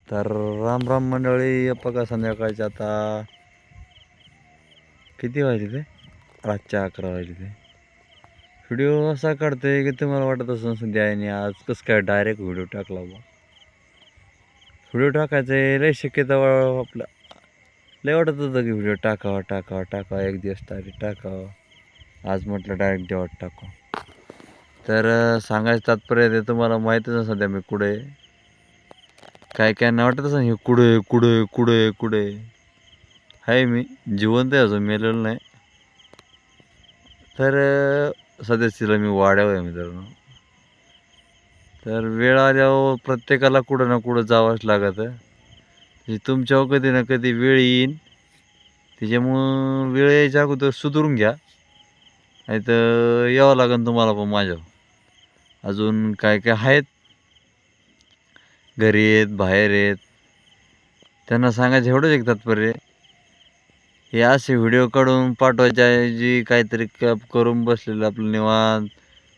तर राम राम मंडळी. बघा संध्याकाळचे आता किती वाजले ते, रातच्या 11 वाजले ते. व्हिडिओ असा काढतोय की तुम्हाला वाटत असं सध्या आणि आज कसं काय डायरेक्ट व्हिडिओ टाकला बा. व्हिडिओ टाकायचे लय शक्यता आपला लय वाटत होतं की व्हिडिओ टाकावा टाकावा टाकावा, एक दिवस डायरेक्ट टाकावा. आज म्हटलं डायरेक्ट देवात टाकू. तर सांगायचं तात्पर्य ते तुम्हाला माहीतच आहे सध्या मी कुठे काय काय नाही वाटत असं, हे कुठे कुठे कुठे कुठे आहे. मी जिवंत आहे, अजून मेलेलं नाही. तर सदस्याला मी वाड्यावर आहे मित्रांनो. तर वेळ आल्यावर प्रत्येकाला कुठं ना कुठं जावंच लागतं. तुमच्यावर कधी ना कधी वेळ येईन, त्याच्यामुळं वेळ यायच्या अगोदर सुधरून घ्या, नाही तर यावं लागेल तुम्हाला पण माझ्यावर. अजून काय काय आहेत घरी आहेत बाहेर आहेत, त्यांना सांगायचं एवढंच एक तात्पर्य, हे असे व्हिडिओ काढून पाठवायच्या ऐवजी काहीतरी करून बसलेलं आपलं निवांत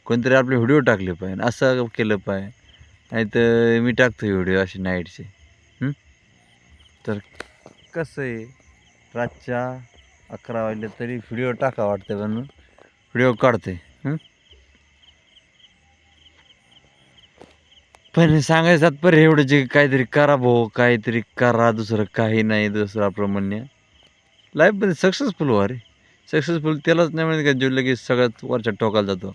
कोणतरी आपले व्हिडिओ टाकले पाहिजे, असं केलं पाहिजे. नाही तर मी टाकतो व्हिडिओ असे नाईटचे. तर कसं आहे, रातच्या 11 वाजले तरी व्हिडिओ टाका वाटते, म्हणून व्हिडिओ काढते. पण सांगायचं तात्पर्य एवढं जे काहीतरी करा भाऊ, काहीतरी करा, दुसरं काही नाही. दुसरं आपलं म्हणणे लाईफमध्ये सक्सेसफुल व्हा रे. सक्सेसफुल त्यालाच नाही म्हणत का जो लगेच सगळ्यात वरच्या टोकाला जातो.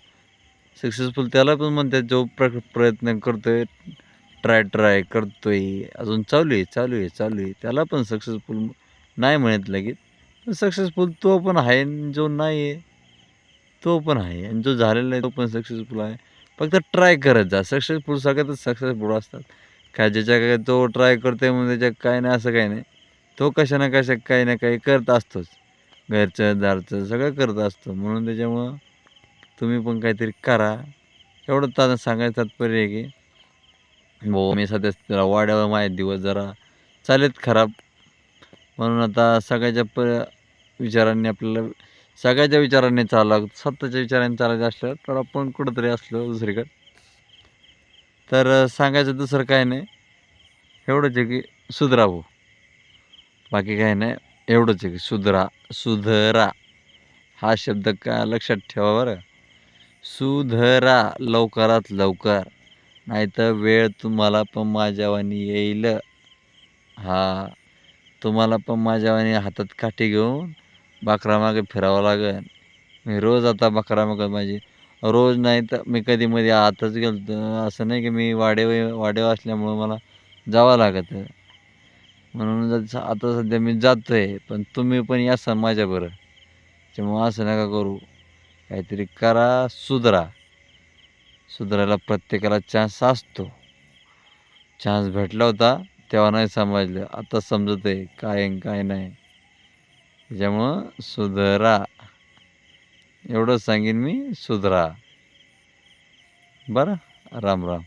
सक्सेसफुल त्याला पण म्हणतात जो प्रयत्न करतोय, ट्राय करतोय, अजून चालू आहे चालू आहे चालू आहे, त्याला पण सक्सेसफुल नाही म्हणत लगेच. सक्सेसफुल तो पण आहे, जो नाही आहे तो पण आहे, आणि जो झालेला आहे तो पण सक्सेसफुल आहे. फक्त ट्राय करत जा. सक्सेसफुल सगळ्यातच सक्सेसफुल असतात. काय ज्याच्या काय तो ट्राय करतोय म्हणजे त्याच्या काय नाही असं काही नाही. तो कशा ना कशा काही ना काही करत असतोच, घरचं दारचं सगळं करत असतो. म्हणून त्याच्यामुळं तुम्ही पण काहीतरी करा, एवढं त्यांना सांगायचं तात्पर्य आहे की भाऊ मी सध्या जरा वाड्यावर माझे दिवस जरा चालेत खराब. म्हणून आता सगळ्याच्या विचारांनी आपल्याला सगळ्याच्या विचारांनी चालावं, स्वतःच्या विचारांनी चालायचं असलं तर आपण कुठंतरी असलो दुसरीकडे. तर सांगायचं दुसरं काय नाही, एवढंच आहे की सुधरा भाऊ, बाकी काय नाही. एवढंच आहे की सुधरा हा शब्द का लक्षात ठेवा बरं. सुधरा लवकरात लवकर, नाही तर वेळ तुम्हाला पण माझ्यावानी येईल. हा, तुम्हाला पण माझ्यावानी हातात काठी घेऊन बकरामागे फिरावं लागेल. मी रोज आता बकरामागे माझी रोज नाही तर मी कधी मध्ये आताच गेलो. असं नाही की मी वाडेव असल्यामुळं मला जावं लागतं. म्हणून आता सध्या मी जातो आहे, पण तुम्ही पण या माझ्याबरोबर. त्यामुळं असं नका करू, काहीतरी करा, सुधारायला प्रत्येकाला चान्स असतो. चान्स भेटला होता तेव्हा नाही समजलं, आता समजत आहे काय काय नाही. त्याच्यामुळं सुधरा, एवढं सांगेन मी, सुधरा. बरं, राम राम.